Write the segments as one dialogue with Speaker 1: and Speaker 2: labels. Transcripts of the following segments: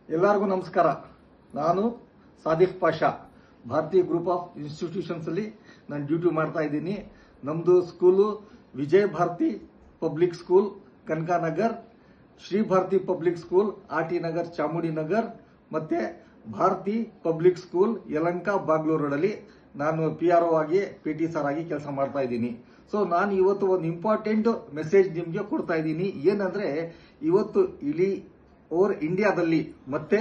Speaker 1: ಎಲ್ಲರಿಗೂ ನಮಸ್ಕಾರ. ನಾನು ಸಾದಿಕ್ ಪಾಷಾ, ಭಾರತೀಯ ಗ್ರೂಪ್ ಆಫ್ ಇನ್ಸ್ಟಿಟ್ಯೂಷನ್ಸ್ ಅಲ್ಲಿ ನಾನು ಡ್ಯೂಟಿ ಮಾಡ್ತಾ ಇದ್ದೀನಿ. ನಮ್ದು school Vijaya Bharati public school Kanakanagar, Shri Bharati public school RT Nagar Chamundi Nagar, ಮತ್ತೆ ಭಾರತಿ ಪಬ್ಲಿಕ್ ಸ್ಕೂಲ್ ಯಲಂಕ ಬಾಗ್ಲೂರು ರೋಡಲ್ಲಿ ನಾನು PRO ಆಗಿ PT ಸರ್ ಆಗಿ ಕೆಲಸ ಮಾಡ್ತಾ ಇದ್ದೀನಿ. ಸೊ ನಾನು ಇವತ್ತು ಒಂದು ಇಂಪಾರ್ಟೆಂಟ್ ಮೆಸೇಜ್ ನಿಮಗೆ ಕೊಡ್ತಾ ಇದ್ದೀನಿ. ಏನಂದ್ರೆ ಇವತ್ತು ಇಡೀ ಓವರ್ ಇಂಡಿಯಾದಲ್ಲಿ ಮತ್ತೆ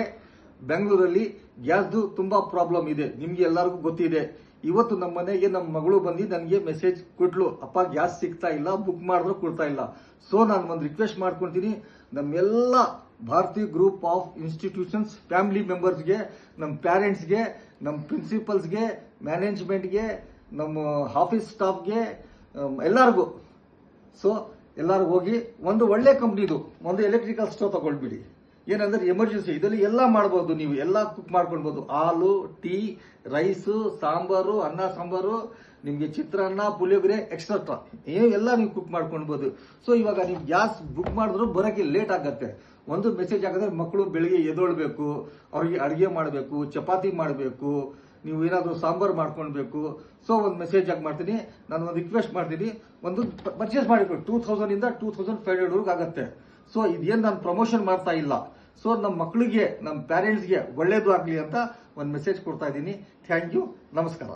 Speaker 1: ಬೆಂಗಳೂರಲ್ಲಿ ಗ್ಯಾಸ್ದು ತುಂಬಾ ಪ್ರಾಬ್ಲಮ್ ಇದೆ. ನಿಮ್ಗೆ ಎಲ್ಲರಿಗೂ ಗೊತ್ತಿದೆ. ಇವತ್ತು ನಮ್ಮ ಮನೆಗೆ ನಮ್ಮ ಮಗಳು ಬಂದು ನನಗೆ ಮೆಸೇಜ್ ಕೊಟ್ಲು, ಅಪ್ಪ ಗ್ಯಾಸ್ ಸಿಗ್ತಾ ಇಲ್ಲ, ಬುಕ್ ಮಾಡಿದ್ರು ಕೊಡ್ತಾ ಇಲ್ಲ. ಸೊ ನಾನು ಒಂದು ರಿಕ್ವೆಸ್ಟ್ ಮಾಡ್ಕೊಳ್ತೀನಿ, ನಮ್ಮೆಲ್ಲ ಭಾರತೀಯ ಗ್ರೂಪ್ ಆಫ್ ಇನ್ಸ್ಟಿಟ್ಯೂಷನ್ಸ್ ಫ್ಯಾಮಿಲಿ ಮೆಂಬರ್ಸ್ಗೆ, ನಮ್ಮ ಪ್ಯಾರೆಂಟ್ಸ್ಗೆ, ನಮ್ಮ ಪ್ರಿನ್ಸಿಪಲ್ಸ್ಗೆ, ಮ್ಯಾನೇಜ್ಮೆಂಟ್ಗೆ, ನಮ್ಮ ಆಫೀಸ್ ಸ್ಟಾಫ್ಗೆ, ಎಲ್ಲರಿಗೂ ಸೊ ಎಲ್ಲರೂ ಹೋಗಿ ಒಂದು ಒಳ್ಳೆ ಕಂಪ್ನಿದು ಒಂದು ಎಲೆಕ್ಟ್ರಿಕಲ್ ಸ್ಟೋವ್ ತಗೊಳ್ಬಿಡಿ. ಏನಂದ್ರೆ ಎಮರ್ಜೆನ್ಸಿ ಇದರಲ್ಲಿ ಎಲ್ಲ ಮಾಡಬಹುದು, ನೀವು ಎಲ್ಲ ಕುಕ್ ಮಾಡ್ಕೊಳ್ಬಹುದು. ಹಾಲು, ಟೀ, ರೈಸು, ಸಾಂಬಾರು, ಅನ್ನ ಸಾಂಬಾರು, ನಿಮ್ಗೆ ಚಿತ್ರಾನ್ನ, ಪುಳಿಯೋಗರೆ ಎಕ್ಸೆಟ್ರಾ ಎಲ್ಲ ನೀವು ಕುಕ್ ಮಾಡ್ಕೊಳ್ಬಹುದು. ಸೊ ಇವಾಗ ನೀವು ಗ್ಯಾಸ್ ಬುಕ್ ಮಾಡಿದ್ರು ಬರೋಕ್ಕೆ ಲೇಟ್ ಆಗತ್ತೆ. ಒಂದು ಮೆಸೇಜ್ ಆಗಿದ್ರೆ ಮಕ್ಕಳು ಬೆಳಿಗ್ಗೆ ಎದೊಳ್ಬೇಕು, ಅವ್ರಿಗೆ ಅಡುಗೆ ಮಾಡಬೇಕು, ಚಪಾತಿ ಮಾಡಬೇಕು, ನೀವು ಏನಾದರೂ ಸಾಂಬಾರು ಮಾಡ್ಕೊಳ್ಬೇಕು. ಸೊ ಒಂದು ಮೆಸೇಜ್ ಆಗಿ ಮಾಡ್ತೀನಿ, ನಾನು ಒಂದು ರಿಕ್ವೆಸ್ಟ್ ಮಾಡ್ತೀನಿ, ಒಂದು ಪರ್ಚೇಸ್ ಮಾಡಿಕೊಡಿ. 2000 ಇಂದ 2500 ಆಗುತ್ತೆ. ಸೊ ಇದೇನು ನಾನು ಪ್ರಮೋಷನ್ ಮಾಡ್ತಾ ಇಲ್ಲ. ಸೊ ನಮ್ಮ ಮಕ್ಕಳಿಗೆ, ನಮ್ಮ ಪ್ಯಾರೆಂಟ್ಸ್ಗೆ ಒಳ್ಳೇದು ಆಗಲಿ ಅಂತ ಒಂದು ಮೆಸೇಜ್ ಕೊಡ್ತಾ ಇದ್ದೀನಿ. ಥ್ಯಾಂಕ್ ಯು, ನಮಸ್ಕಾರ.